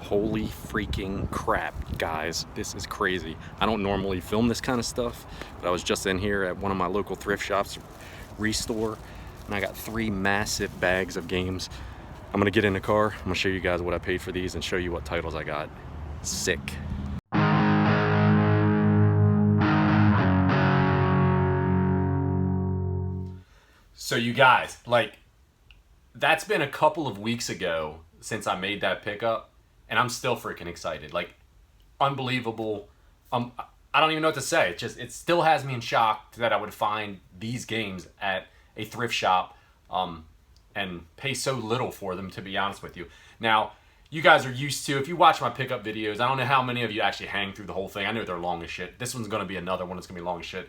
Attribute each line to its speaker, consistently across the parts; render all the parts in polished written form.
Speaker 1: Holy freaking crap, guys. This is crazy. I don't normally film this kind of stuff, but I was just in here at one of my local thrift shops, Restore, and I got 3 massive bags of games. I'm gonna get in the car, I'm gonna show you guys what I paid for these and show you what titles I got. Sick. So you guys, like, that's been a couple of weeks ago since I made that pickup, and I'm still freaking excited. Like, unbelievable. I don't even know what to say. It still has me in shock that I would find these games at a thrift shop and pay so little for them, to be honest with you. Now, you guys are used to, if you watch my pickup videos, I don't know how many of you actually hang through the whole thing. I know they're long as shit. This one's going to be another one that's going to be long as shit.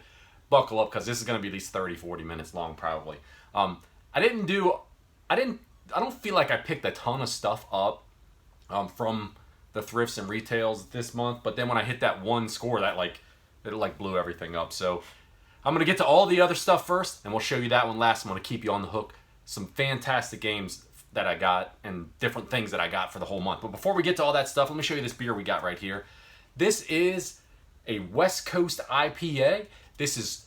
Speaker 1: Buckle up, because this is going to be at least 30-40 minutes long, probably. I don't feel like I picked a ton of stuff up from the thrifts and retails this month, but then when I hit that one score, it blew everything up. So I'm going to get to all the other stuff first, and we'll show you that one last. I'm going to keep you on the hook. Some fantastic games that I got and different things that I got for the whole month. But before we get to all that stuff, let me show you this beer we got right here. This is a West Coast IPA. This is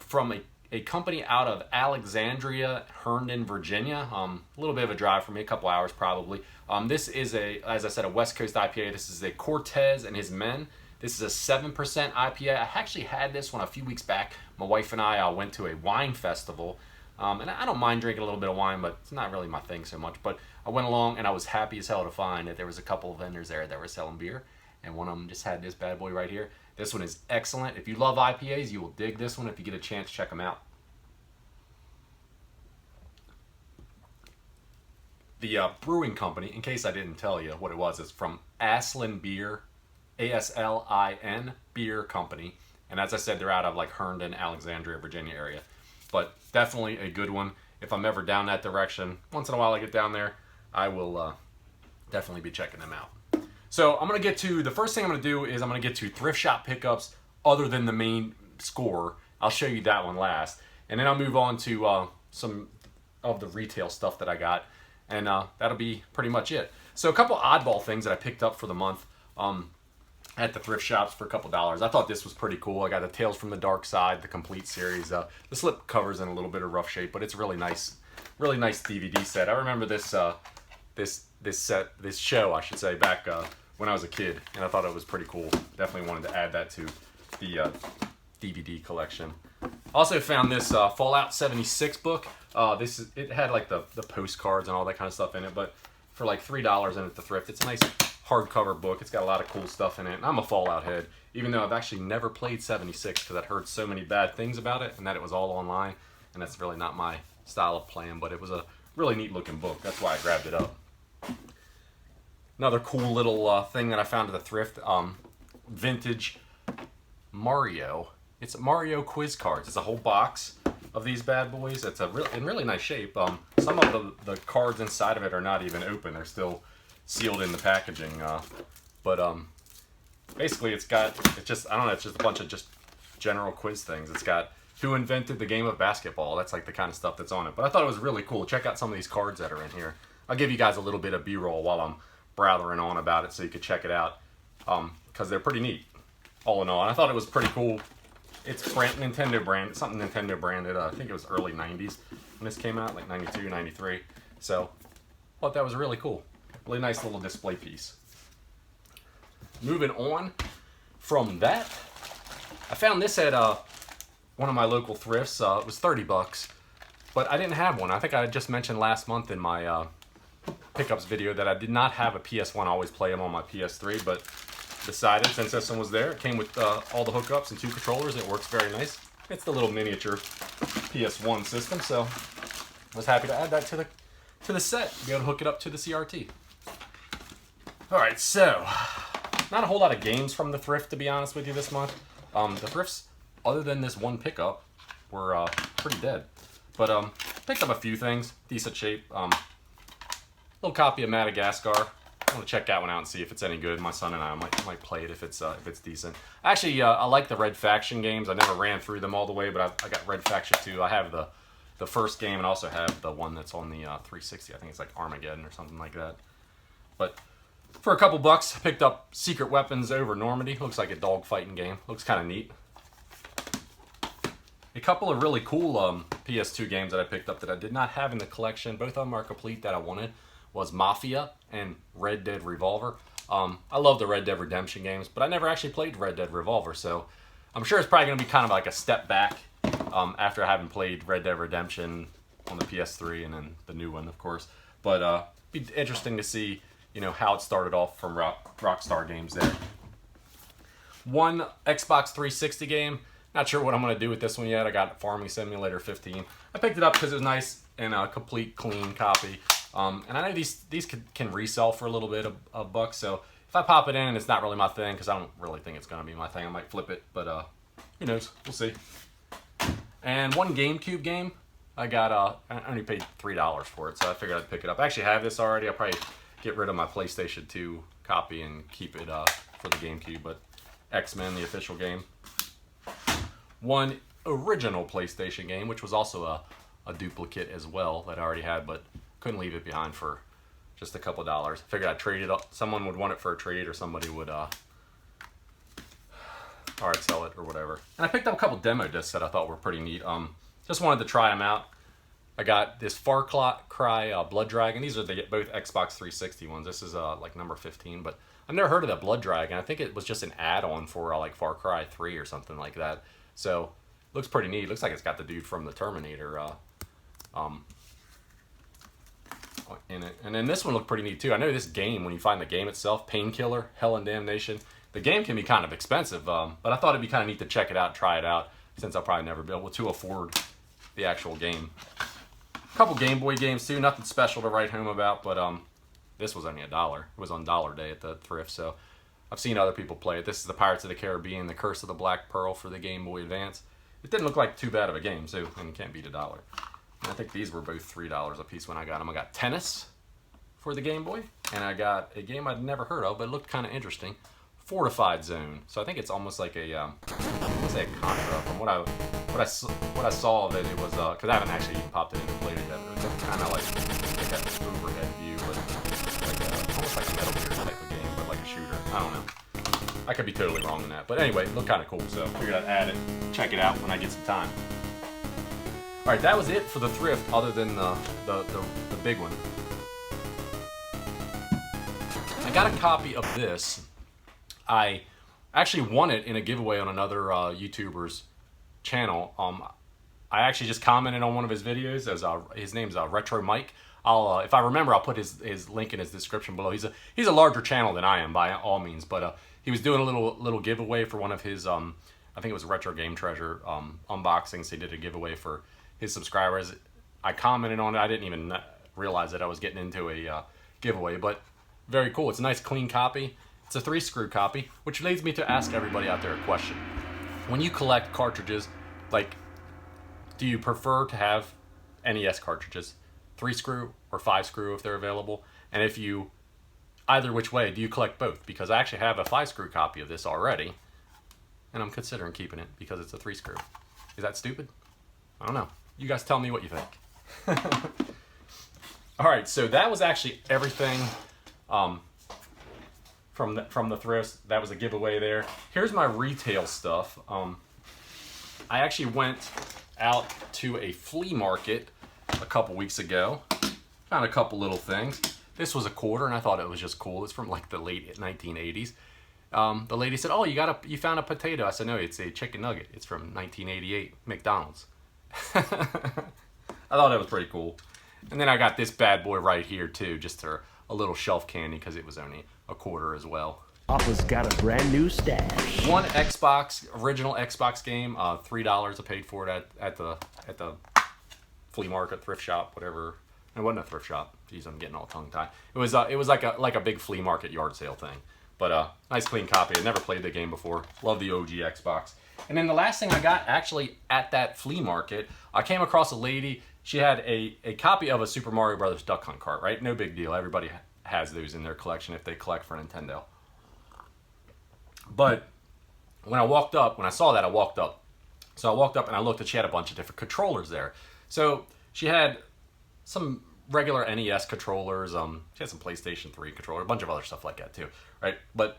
Speaker 1: from a company out of Alexandria, Herndon, Virginia. A little bit of a drive for me, a couple hours probably. This is as I said, a West Coast IPA. This is a Cortes and his men. This is a 7% IPA. I actually had this one a few weeks back. My wife and I went to a wine festival. And I don't mind drinking a little bit of wine, but it's not really my thing so much. But I went along, and I was happy as hell to find that there was a couple of vendors there that were selling beer. And one of them just had this bad boy right here. This one is excellent. If you love IPAs, you will dig this one. If you get a chance, check them out. The brewing company, in case I didn't tell you what it was, is from Aslin Beer, A-S-L-I-N Beer Company. And as I said, they're out of like Herndon, Alexandria, Virginia area. But definitely a good one. If I'm ever down that direction, once in a while I get down there, I will definitely be checking them out. So I'm going to get to, the first thing I'm going to do is I'm going to get to thrift shop pickups other than the main score. I'll show you that one last. And then I'll move on to some of the retail stuff that I got. And that'll be pretty much it. So a couple oddball things that I picked up for the month at the thrift shops for a couple dollars. I thought this was pretty cool. I got the Tales from the Dark Side, the complete series. The slip cover's in a little bit of rough shape, but it's really nice DVD set. I remember this show, I should say, back when I was a kid, and I thought it was pretty cool. Definitely wanted to add that to the DVD collection. Also found this Fallout 76 book. It had like the postcards and all that kind of stuff in it, but for like $3 in at the thrift. It's a nice hardcover book. It's got a lot of cool stuff in it. And I'm a Fallout head, even though I've actually never played 76 because I'd heard so many bad things about it and that it was all online, and that's really not my style of playing, but it was a really neat looking book. That's why I grabbed it up. Another cool little thing that I found at the thrift, vintage Mario. It's Mario quiz cards. It's a whole box of these bad boys. It's in really nice shape. Some of the cards inside of it are not even open. They're still sealed in the packaging. But basically it's just a bunch of just general quiz things. It's got who invented the game of basketball. That's like the kind of stuff that's on it. But I thought it was really cool. Check out some of these cards that are in here. I'll give you guys a little bit of B-roll while I'm blathering on about it so you could check it out. Because they're pretty neat, all in all. And I thought it was pretty cool. It's Nintendo brand, something Nintendo branded. I think it was early 90s when this came out, like 92, 93. So I thought that was really cool. Really nice little display piece. Moving on from that, I found this at one of my local thrifts. It was $30, but I didn't have one. I think I just mentioned last month in my pickups video that I did not have a PS1. I always play them on my PS3, but decided since this one was there, it came with all the hookups and 2 controllers. It works very nice. It's the little miniature PS1 system, so I was happy to add that to the set, to be able to hook it up to the CRT. Alright, so not a whole lot of games from the thrift, to be honest with you, this month. The thrifts, other than this one pickup, were pretty dead. But picked up a few things, decent shape. Little copy of Madagascar. I want to check that one out and see if it's any good. My son and I might play it if it's decent. Actually, I like the Red Faction games. I never ran through them all the way, but I got Red Faction 2. I have the first game and also have the one that's on the 360. I think it's like Armageddon or something like that. But For a couple bucks, I picked up Secret Weapons Over Normandy. Looks like a dogfighting game. Looks kind of neat. A couple of really cool PS2 games that I picked up that I did not have in the collection. Both of them are complete that I wanted. Was Mafia and Red Dead Revolver. I love the Red Dead Redemption games, but I never actually played Red Dead Revolver, so I'm sure it's probably going to be kind of like a step back after having played Red Dead Redemption on the PS3 and then the new one, of course. But it'd be interesting to see, you know, how it started off from Rockstar Games there. One Xbox 360 game. Not sure what I'm going to do with this one yet. I got Farming Simulator 15. I picked it up because it was nice and a complete, clean copy. And I know these can resell for a little bit of bucks, so if I pop it in and it's not really my thing, because I don't really think it's going to be my thing, I might flip it, but who knows? We'll see. And one GameCube game, I got, I only paid $3 for it, so I figured I'd pick it up. I actually have this already. I'll probably get rid of my PlayStation 2 copy and keep it for the GameCube, but X-Men, the official game. One original PlayStation game, which was also a duplicate as well that I already had, but couldn't leave it behind for just a couple dollars. Figured I'd trade it up. Someone would want it for a trade, or somebody would or I'd sell it or whatever. And I picked up a couple demo discs that I thought were pretty neat. Just wanted to try them out. I got this Far Cry Blood Dragon. These are both Xbox 360 ones. This is like number 15, but I've never heard of that Blood Dragon. I think it was just an add-on for like Far Cry 3 or something like that. So looks pretty neat. Looks like it's got the dude from the Terminator in it. And then this one looked pretty neat too. I know this game, when you find the game itself, Painkiller, Hell and Damnation, the game can be kind of expensive, but I thought it'd be kind of neat to check it out, try it out, since I'll probably never be able to afford the actual game. A couple Game Boy games too, nothing special to write home about, but this was only $1. It was on Dollar Day at the Thrift, so I've seen other people play it. This is the Pirates of the Caribbean, the Curse of the Black Pearl for the Game Boy Advance. It didn't look like too bad of a game, too, and you can't beat $1. I think these were both $3 a piece when I got them. I got Tennis for the Game Boy, and I got a game I'd never heard of, but it looked kind of interesting, Fortified Zone. So I think it's almost like a, let's say a Contra. From what I saw of it, it was because I haven't actually even popped it in and played it yet. It was kind of like an overhead view, but like almost like a Metal Gear type of game, but like a shooter. I don't know. I could be totally wrong in that, but anyway, it looked kind of cool, so I figured I'd add it, check it out when I get some time. All right, that was it for the Thrift, other than the big one. I got a copy of this. I actually won it in a giveaway on another YouTuber's channel. I actually just commented on one of his videos. His name's Retro Mike. I'll if I remember, I'll put his link in his description below. He's a larger channel than I am by all means, but he was doing a little giveaway for one of his I think it was Retro Game Treasure unboxings. He did a giveaway for his subscribers. I commented on it. I didn't even realize that I was getting into a giveaway, but very cool. It's a nice clean copy. It's a 3-screw copy, which leads me to ask everybody out there a question. When you collect cartridges, like, do you prefer to have NES cartridges, 3-screw or 5-screw if they're available? And if you, either which way, do you collect both? Because I actually have a 5-screw copy of this already, and I'm considering keeping it because it's a 3-screw. Is that stupid? I don't know. You guys tell me what you think. All right, so that was actually everything from the Thrift. That was a giveaway there. Here's my retail stuff. I actually went out to a flea market a couple weeks ago. Found a couple little things. This was a quarter, and I thought it was just cool. It's from like the late 1980s. The lady said, "Oh, you found a potato." I said, "No, it's a chicken nugget. It's from 1988, McDonald's." I thought that was pretty cool. And then I got this bad boy right here too, just for a little shelf candy because it was only a quarter as well.
Speaker 2: Papa's got a brand new stash.
Speaker 1: One original Xbox game, $3 I paid for it at the flea market, thrift shop, whatever. It wasn't a thrift shop. Jeez, I'm getting all tongue tied. It was like a big flea market yard sale thing. But nice clean copy. I never played the game before. Love the OG Xbox. And then the last thing I got actually at that flea market, I came across a lady. She had a copy of a Super Mario Brothers Duck Hunt cart, right? No big deal. Everybody has those in their collection if they collect for Nintendo. But when I saw that, I walked up. So I walked up and I looked and she had a bunch of different controllers there. So she had some regular NES controllers. She had some PlayStation 3 controller, a bunch of other stuff like that too, right? But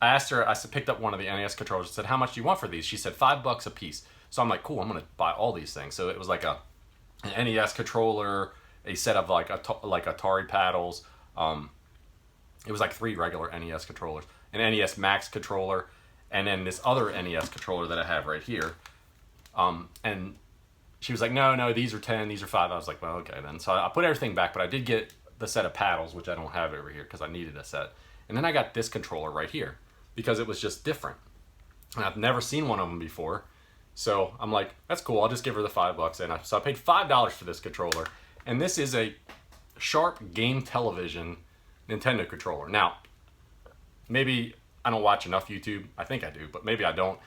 Speaker 1: I asked her, picked up one of the NES controllers and said, how much do you want for these? She said $5 a piece. So I'm like, cool, I'm gonna buy all these things. So it was like an NES controller, a set of like Atari paddles. It was like 3 regular NES controllers, an NES Max controller, and then this other NES controller that I have right here. And she was like, no, these are 10, these are 5. I was like, well, okay then. So I put everything back, but I did get the set of paddles, which I don't have over here because I needed a set. And then I got this controller right here because it was just different. And I've never seen one of them before. So I'm like, that's cool. I'll just give her the $5. And so I paid $5 for this controller. And this is a Sharp Game Television Nintendo controller. Now, maybe I don't watch enough YouTube. I think I do, but maybe I don't.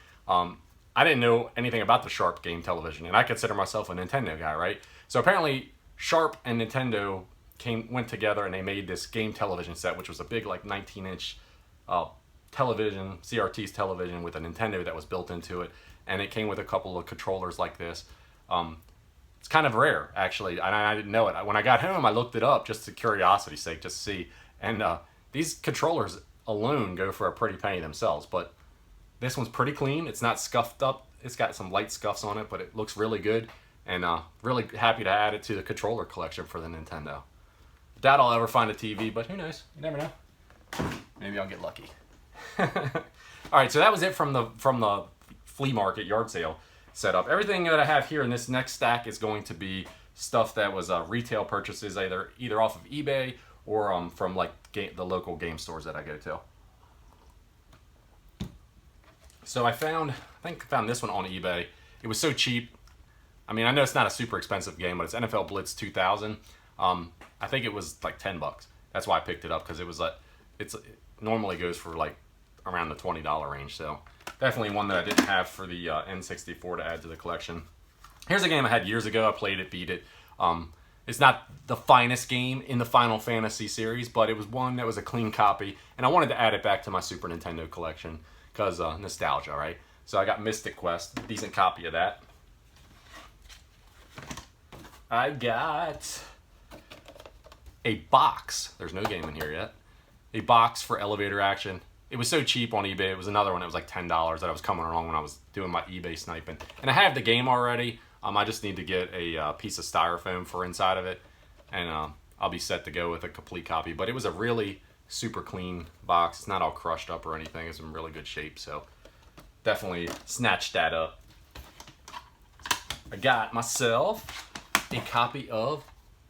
Speaker 1: I didn't know anything about the Sharp Game Television, and I consider myself a Nintendo guy, right? So apparently, Sharp and Nintendo went together and they made this game television set, which was a big, like 19-inch television, CRT's television with a Nintendo that was built into it, and it came with a couple of controllers like this. It's kind of rare, actually, and I didn't know it. When I got home, I looked it up just to curiosity's sake, just to see, and these controllers alone go for a pretty penny themselves, but this one's pretty clean. It's not scuffed up. It's got some light scuffs on it, but it looks really good. And really happy to add it to the controller collection for the Nintendo. Doubt I'll ever find a TV, but who knows? You never know. Maybe I'll get lucky. All right, so that was it from the flea market yard sale setup. Everything that I have here in this next stack is going to be stuff that was retail purchases, either off of eBay or from like the local game stores that I go to. So I found this one on eBay. It was so cheap. I mean, I know it's not a super expensive game, but it's NFL Blitz 2000. I think it was like $10. That's why I picked it up, because it normally goes for like around the $20 range. So definitely one that I didn't have for the N64 to add to the collection. Here's a game I had years ago. I played it, beat it. It's not the finest game in the Final Fantasy series, but it was one that was a clean copy, and I wanted to add it back to my Super Nintendo collection. Because nostalgia, right? So I got Mystic Quest, decent copy of that. I got a box. There's no game in here yet. A box for Elevator Action. It was so cheap on eBay. It was another one that was like $10 that I was coming along when I was doing my eBay sniping. And I have the game already. I just need to get a piece of styrofoam for inside of it, and I'll be set to go with a complete copy. But it was a really super clean box. It's not all crushed up or anything. It's in really good shape, so definitely snatched that up. I got myself a copy of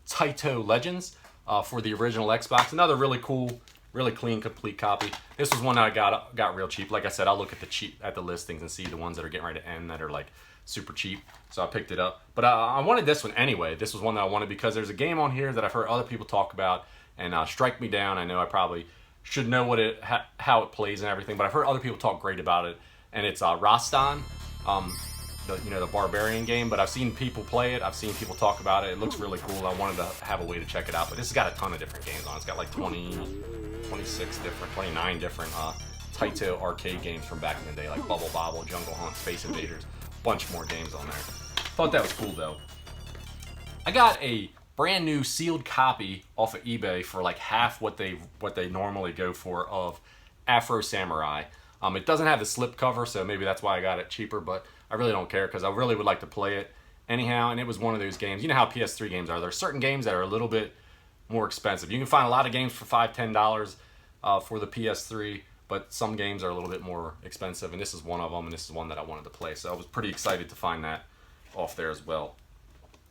Speaker 1: Taito Legends for the original Xbox. Another really cool, really clean, complete copy. This was one that I got real cheap. Like I said, I'll look at the listings and see the ones that are getting ready to end that are like super cheap. So I picked it up. But I wanted this one anyway. This was one that I wanted because there's a game on here that I've heard other people talk about, and strike me down. I know I probably should know how it plays and everything, but I've heard other people talk great about it. And it's Rastan, the barbarian game. But I've seen people play it. I've seen people talk about it. It looks really cool. I wanted to have a way to check it out. But this has got a ton of different games on it. It's got like 29 different Taito arcade games from back in the day, like Bubble Bobble, Jungle Hunt, Space Invaders. Bunch more games on there. Thought that was cool though. I got a brand new sealed copy off of eBay for like half what they normally go for of Afro Samurai. It doesn't have the slip cover, so maybe that's why I got it cheaper, but I really don't care because I really would like to play it anyhow. And it was one of those games. You know how PS3 games are. There are certain games that are a little bit more expensive. You can find a lot of games for $5-10 for the PS3, but some games are a little bit more expensive, and this is one of them, and this is one that I wanted to play. So I was pretty excited to find that off there as well.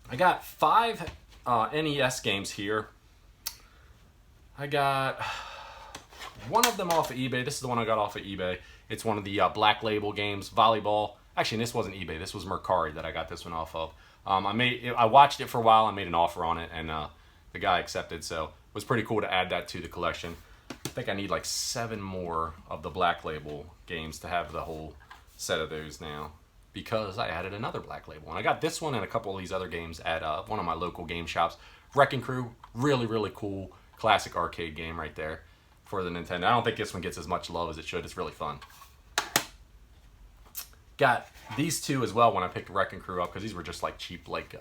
Speaker 1: I got 5 NES games here. I got one of them off of eBay. This is the one I got off of eBay. It's one of the Black Label games, Volleyball. Actually, this wasn't eBay. This was Mercari that I got this one off of. I watched it for a while. I made an offer on it, and the guy accepted, so it was pretty cool to add that to the collection. I think I need like 7 more of the Black Label games to have the whole set of those now, because I added another Black Label. And I got this one and a couple of these other games at one of my local game shops. Wrecking Crew, really, really cool classic arcade game right there for the Nintendo. I don't think this one gets as much love as it should. It's really fun. Got these two as well when I picked Wrecking Crew up, because these were just like cheap, like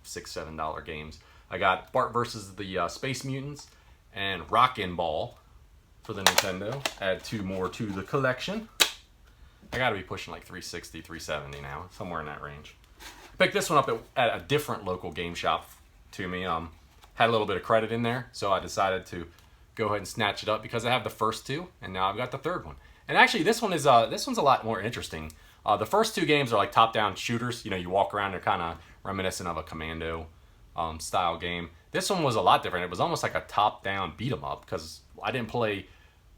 Speaker 1: $6-7 games. I got Bart versus the Space Mutants and Rockin' Ball for the Nintendo. Add 2 more to the collection. I gotta be pushing like 360, 370 now, somewhere in that range. Picked this one up at a different local game shop to me. Had a little bit of credit in there, so I decided to go ahead and snatch it up because I have the first 2, and now I've got the 3rd one. And actually, this one's a lot more interesting. The first 2 games are like top-down shooters. You know, you walk around, they're kind of reminiscent of a Commando style game. This one was a lot different. It was almost like a top-down beat-em-up because I didn't play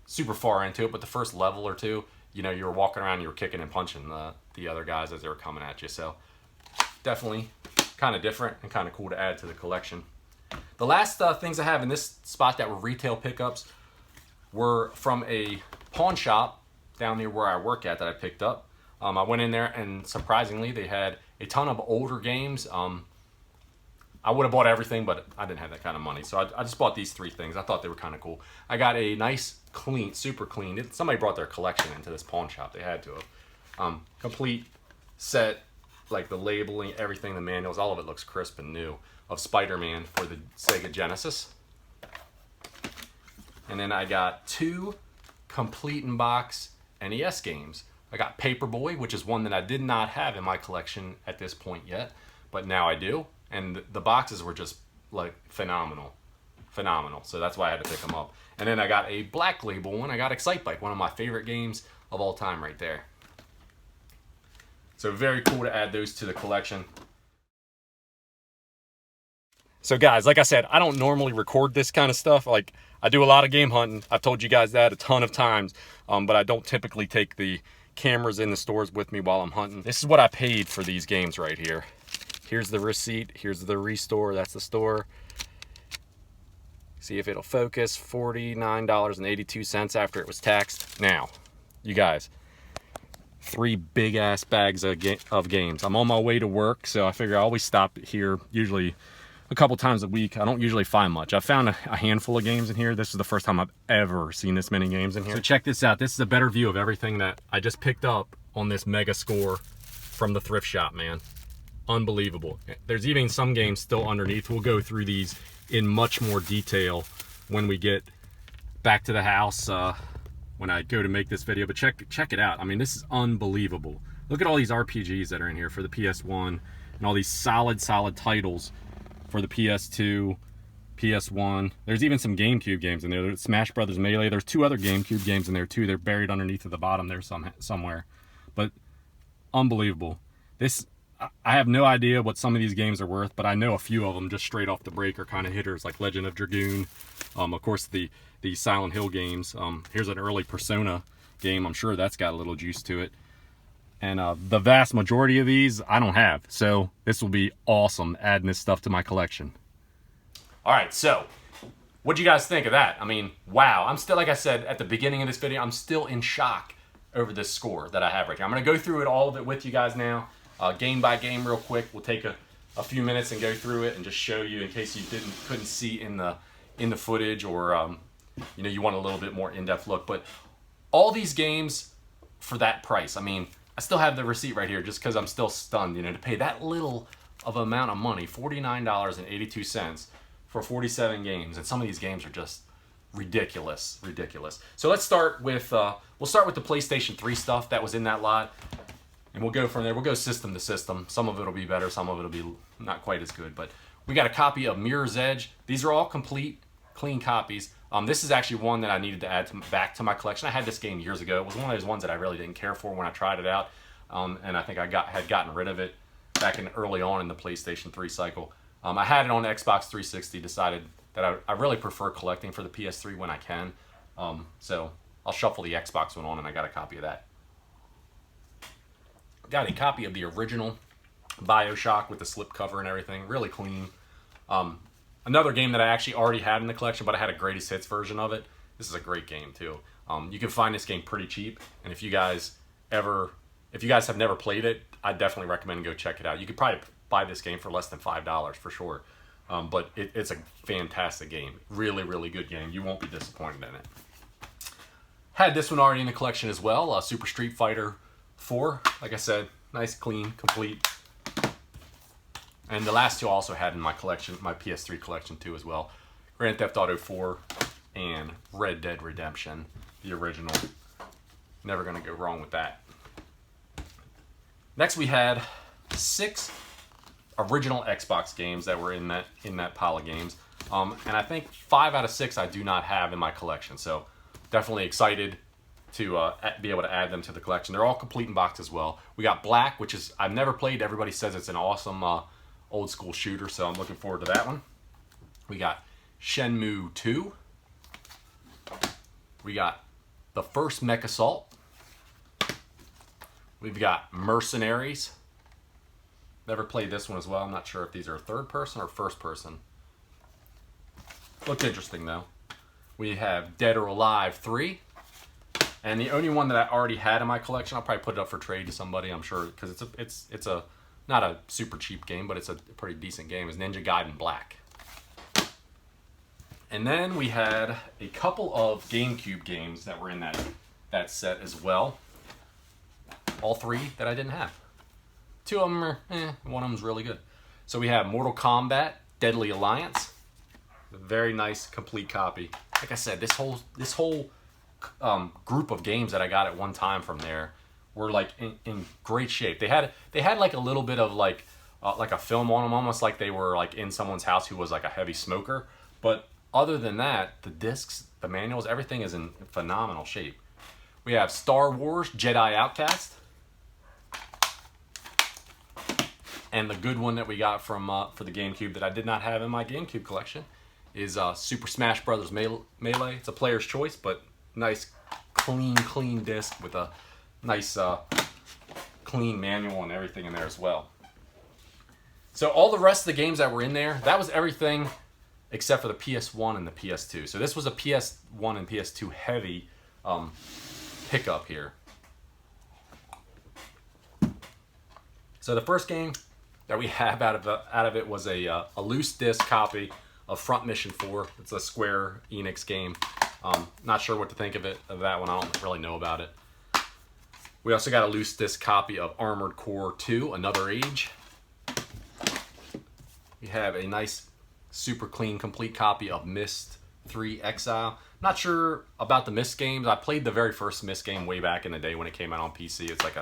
Speaker 1: super far into it, but the first level or 2, you know, you were walking around, you were kicking and punching the other guys as they were coming at you. So definitely kind of different and kind of cool to add to the collection. The last things I have in this spot that were retail pickups were from a pawn shop down near where I work at that I picked up. I went in there and surprisingly they had a ton of older games. I would have bought everything, but I didn't have that kind of money. So I just bought these 3 things. I thought they were kind of cool. I got a nice, clean, super clean. Somebody brought their collection into this pawn shop. They had to have. Complete set, like the labeling, everything, the manuals, all of it looks crisp and new, of Spider-Man for the Sega Genesis. And then I got 2 complete in box NES games. I got Paperboy, which is one that I did not have in my collection at this point yet, but now I do. And the boxes were just like phenomenal. So that's why I had to pick them up. And then I got a Black Label one. I got Excitebike, one of my favorite games of all time right there. So very cool to add those to the collection. So guys, like I said, I don't normally record this kind of stuff. Like, I do a lot of game hunting. I've told you guys that a ton of times, but I don't typically take the cameras in the stores with me while I'm hunting. This is what I paid for these games right here. Here's the receipt. Here's the restore. That's the store. See if it'll focus. $49.82 after it was taxed. Now, you guys, 3 big ass bags of games. I'm on my way to work, so I figure I always stop here, usually a couple times a week. I don't usually find much. I found a handful of games in here. This is the first time I've ever seen this many games in here. So check this out. This is a better view of everything that I just picked up on this mega score from the thrift shop, man. Unbelievable. There's even some games still underneath. We'll go through these in much more detail when we get back to the house, when I go to make this video. But check it out. I mean, this is unbelievable. Look at all these RPGs that are in here for the PS1 and all these solid titles for the PS2, PS1. There's even some GameCube games in there. There's Smash Brothers Melee. There's 2 other GameCube games in there too. They're buried underneath at the bottom there somewhere. But unbelievable. I have no idea what some of these games are worth, but I know a few of them just straight off the break are kind of hitters, like Legend of Dragoon. Of course, the Silent Hill games. Here's an early Persona game. I'm sure that's got a little juice to it. And the vast majority of these I don't have. So this will be awesome adding this stuff to my collection. All right, so what do you guys think of that? I mean, wow. I'm still, like I said at the beginning of this video, I'm still in shock over this score that I have right here. I'm going to go through all of it with you guys now. Game by game real quick. We'll take a few minutes and go through it and just show you in case you couldn't see in the footage, or you know, you want a little bit more in-depth look. But all these games for that price, I mean, I still have the receipt right here just because I'm still stunned, you know, to pay that little of an amount of money, $49.82 for 47 games. And some of these games are just ridiculous. So let's start with we'll start with the PlayStation 3 stuff that was in that lot. And we'll go from there. We'll go system to system. Some of it will be better. Some of it will be not quite as good. But we got a copy of Mirror's Edge. These are all complete, clean copies. This is actually one that I needed to add back to my collection. I had this game years ago. It was one of those ones that I really didn't care for when I tried it out. And I think I had gotten rid of it back early on in the PlayStation 3 cycle. I had it on the Xbox 360. Decided that I really prefer collecting for the PS3 when I can. So I'll shuffle the Xbox one on, and I got a copy of that. Got a copy of the original Bioshock with the slipcover and everything. Really clean. Another game that I actually already had in the collection, but I had a greatest hits version of it. This is a great game too. You can find this game pretty cheap, and if you guys have never played it, I definitely recommend go check it out. You could probably buy this game for less than $5 for sure. But it's a fantastic game. Really good game. You won't be disappointed in it. Had this one already in the collection as well. Super Street Fighter 4. Like I said, nice, clean, complete. And the last two I also had in my collection, my PS3 collection too as well. Grand Theft Auto 4 and Red Dead Redemption, the original. Never gonna go wrong with that. Next we had 6 original Xbox games that were in that pile of games. And I think 5 out of 6 I do not have in my collection. So definitely excited to be able to add them to the collection. They're all complete in box as well. We got Black, which is I've never played. Everybody says it's an awesome old school shooter, so I'm looking forward to that one. We got Shenmue 2. We got the first Mech Assault. We've got Mercenaries. Never played this one as well. I'm not sure if these are third person or first person. Looked interesting though. We have Dead or Alive 3. And the only one that I already had in my collection, I'll probably put it up for trade to somebody, I'm sure, because it's a not a super cheap game, but it's a pretty decent game, is Ninja Gaiden Black. And then we had a couple of GameCube games that were in that set as well. All 3 that I didn't have. 2 of them are, one of them's really good. So we have Mortal Kombat Deadly Alliance. A very nice complete copy. Like I said, this whole group of games that I got at one time from there were like in great shape. They had like a little bit of like a film on them, almost like they were like in someone's house who was like a heavy smoker. But other than that, the discs, the manuals, everything is in phenomenal shape. We have Star Wars Jedi Outcast. And the good one that we got from for the GameCube that I did not have in my GameCube collection is Super Smash Bros. Melee. It's a player's choice, but nice, clean disc with a nice, clean manual and everything in there as well. So all the rest of the games that were in there, that was everything except for the PS1 and the PS2. So this was a PS1 and PS2 heavy pickup here. So the first game that we have out of it was a loose disc copy of Front Mission 4. It's a Square Enix game. Not sure what to think of that one. I don't really know about it. We also got a loose disc copy of Armored Core 2, Another Age. We have a nice, super clean, complete copy of Myst 3 Exile. Not sure about the Myst games. I played the very first Myst game way back in the day when it came out on PC. It's like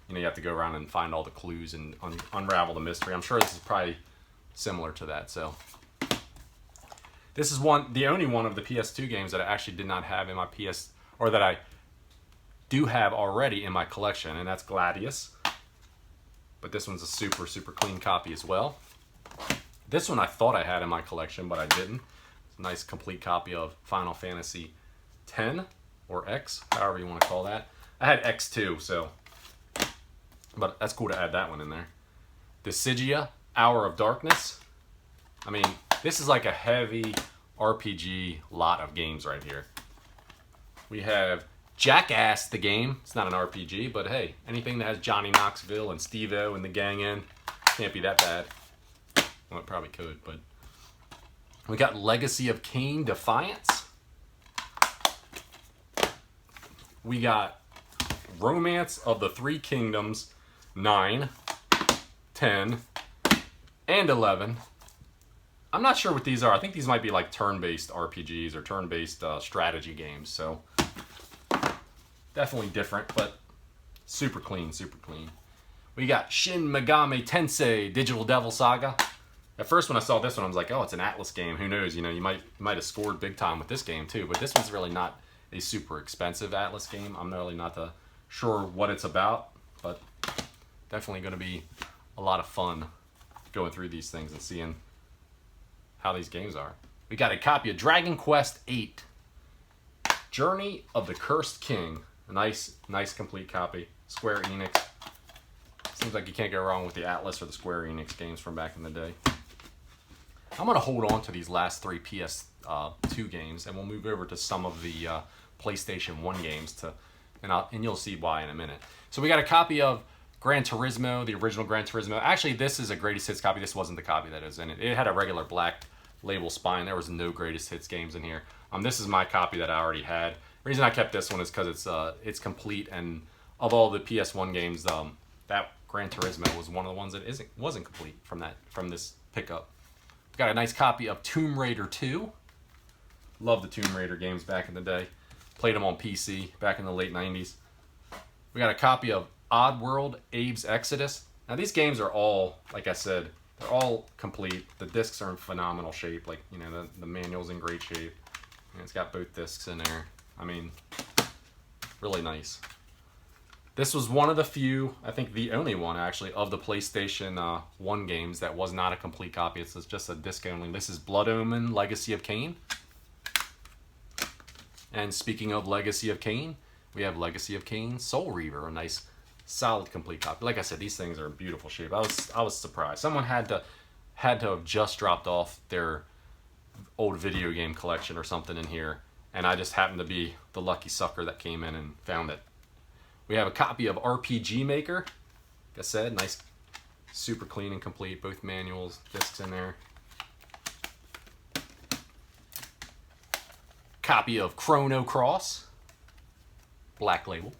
Speaker 1: you have to go around and find all the clues and unravel the mystery. I'm sure this is probably similar to that. So this is the only one of the PS2 games that I actually did not have in my or that I do have already in my collection, and that's Gladius. But this one's a super clean copy as well. This one I thought I had in my collection, but I didn't. It's a nice complete copy of Final Fantasy X or X, however you want to call that. I had X2, so, but that's cool to add that one in there. Dissidia, Hour of Darkness. I mean, this is like a heavy RPG lot of games right here. We have Jackass the game. It's not an RPG, but hey, anything that has Johnny Knoxville and Steve-O and the gang in, can't be that bad. Well, it probably could, but... We got Legacy of Kane Defiance. We got Romance of the Three Kingdoms 9, 10, and 11. I'm not sure what these are. I think these might be like turn-based RPGs or turn-based strategy games. So definitely different, but super clean, super clean. We got Shin Megami Tensei Digital Devil Saga. At first when I saw this one, I was like, oh, it's an Atlas game. Who knows? You know, you might have scored big time with this game too. But this one's really not a super expensive Atlas game. I'm really not sure what it's about, but definitely going to be a lot of fun going through these things and seeing how these games are. We got a copy of Dragon Quest VIII, Journey of the Cursed King. A nice complete copy. Square Enix. Seems like you can't go wrong with the Atlas or the Square Enix games from back in the day. I'm going to hold on to these last 3 PS2 games, and we'll move over to some of the PlayStation 1 games, and you'll see why in a minute. So we got a copy of Gran Turismo, the original Gran Turismo. Actually, this is a Greatest Hits copy. This wasn't the copy that is in it. It had a regular black label spine. There was no Greatest Hits games in here. This is my copy that I already had. The reason I kept this one is because it's complete, and of all the PS1 games, that Gran Turismo was one of the ones that wasn't complete from this pickup. Got a nice copy of Tomb Raider 2. Love the Tomb Raider games back in the day. Played them on PC back in the late 90s. We got a copy of Oddworld Abe's Exodus. Now these games are all, like I said, they're all complete. The discs are in phenomenal shape. Like, you know, the manual's in great shape. And it's got both discs in there. I mean, really nice. This was one of the few, I think the only one actually, of the PlayStation 1 games that was not a complete copy. It's just a disc only. This is Blood Omen Legacy of Kane. And speaking of Legacy of Kane, we have Legacy of Kane Soul Reaver, a nice solid complete copy. Like I said, these things are in beautiful shape. I was surprised. Someone had to have just dropped off their old video game collection or something in here, and I just happened to be the lucky sucker that came in and found it. We have a copy of RPG Maker. Like I said, nice, super clean and complete. Both manuals, discs in there. Copy of Chrono Cross, Black Label.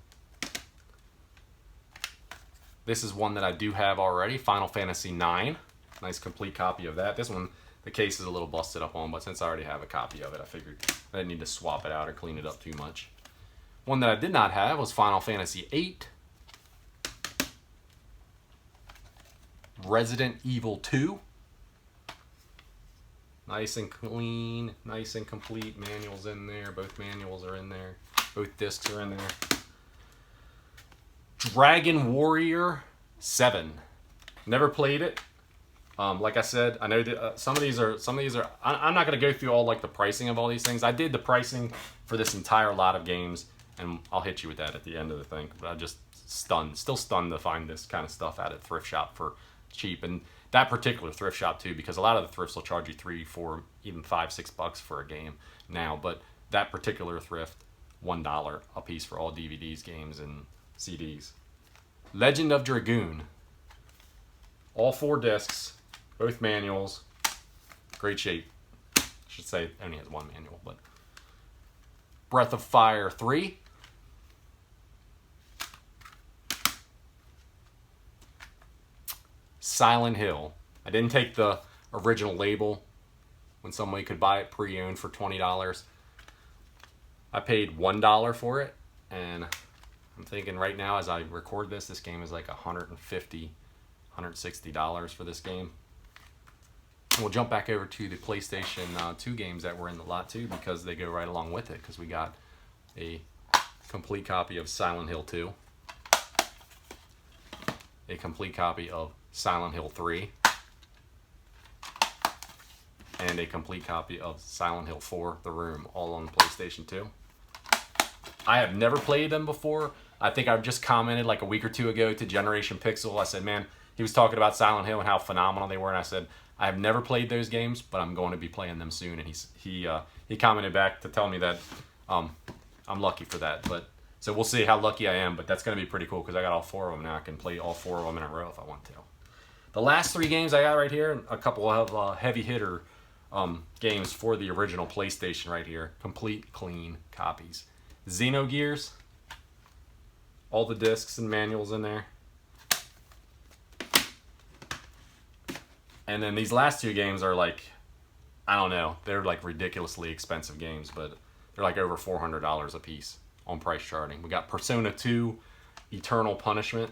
Speaker 1: This is one that I do have already, Final Fantasy IX. Nice complete copy of that. This one, the case is a little busted up on, but since I already have a copy of it, I figured I didn't need to swap it out or clean it up too much. One that I did not have was Final Fantasy VIII. Resident Evil 2. Nice and clean, nice and complete. Manuals in there. Both manuals are in there. Both discs are in there. Dragon Warrior 7. Never played it. Like I said, I know that some of these are. I'm not gonna go through all like the pricing of all these things. I did the pricing for this entire lot of games, and I'll hit you with that at the end of the thing. But I'm just still stunned to find this kind of stuff at a thrift shop for cheap. And that particular thrift shop too, because a lot of the thrifts will charge you $3, $4, even $5, $6 for a game now. But that particular thrift, $1 a piece for all DVDs, games, and CDs. Legend of Dragoon. All 4 discs, both manuals, great shape. I should say it only has one manual, but Breath of Fire 3. Silent Hill. I didn't take the original label when somebody could buy it pre-owned for $20. I paid $1 for it, and I'm thinking right now as I record this game is like $150, $160 for this game. And we'll jump back over to the PlayStation 2 games that were in the lot too, because they go right along with it, because we got a complete copy of Silent Hill 2, a complete copy of Silent Hill 3, and a complete copy of Silent Hill 4, The Room, all on the PlayStation 2. I have never played them before. I think I just commented like a week or two ago to Generation Pixel. I said, man, he was talking about Silent Hill and how phenomenal they were, and I said, I have never played those games, but I'm going to be playing them soon. And he commented back to tell me that I'm lucky for that. But so we'll see how lucky I am, but that's going to be pretty cool because I got all 4 of them now. I can play all 4 of them in a row if I want to. The last 3 games I got right here, a couple of heavy hitter games for the original PlayStation right here. Complete, clean copies. Xenogears. All the discs and manuals in there. And then these last 2 games are like, I don't know, they're like ridiculously expensive games, but they're like over $400 a piece on price charting. We got Persona 2 Eternal Punishment.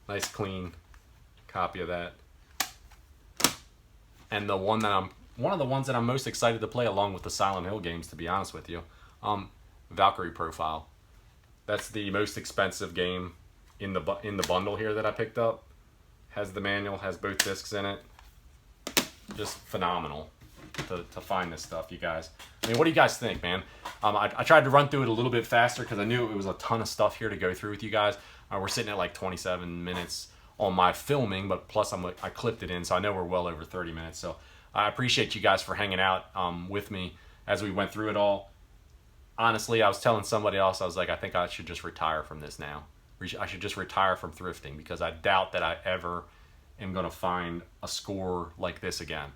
Speaker 1: Nice clean copy of that. And the one of the ones that I'm most excited to play along with the Silent Hill games, to be honest with you, Valkyrie Profile. That's the most expensive game in the bundle here that I picked up. Has the manual, has both discs in it. Just phenomenal to find this stuff, you guys. I mean, what do you guys think, man? I tried to run through it a little bit faster because I knew it was a ton of stuff here to go through with you guys. We're sitting at like 27 minutes on my filming, but plus I clipped it in, so I know we're well over 30 minutes. So I appreciate you guys for hanging out with me as we went through it all. Honestly, I was telling somebody else, I was like, I think I should just retire from this now. I should just retire from thrifting because I doubt that I ever am going to find a score like this again.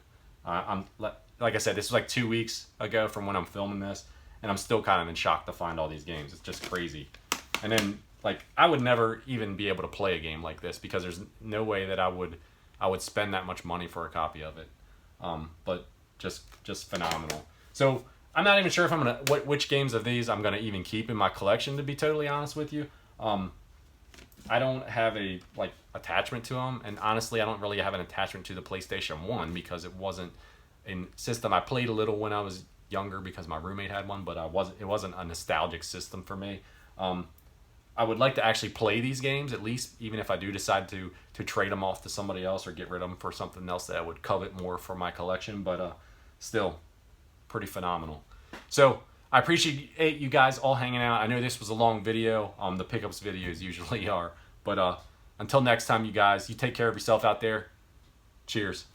Speaker 1: Like I said, this was like 2 weeks ago from when I'm filming this, and I'm still kind of in shock to find all these games. It's just crazy. And then like I would never even be able to play a game like this because there's no way that I would spend that much money for a copy of it. But just phenomenal. So I'm not even sure if I'm gonna which games of these I'm gonna even keep in my collection, to be totally honest with you. I don't have a attachment to them, and honestly I don't really have an attachment to the PlayStation 1 because it wasn't a system I played a little when I was younger because my roommate had one, but it wasn't a nostalgic system for me. I would like to actually play these games at least, even if I do decide to trade them off to somebody else or get rid of them for something else that I would covet more for my collection, but still pretty phenomenal. So I appreciate you guys all hanging out. I know this was a long video. The pickups videos usually are, but until next time, you guys, you take care of yourself out there. Cheers.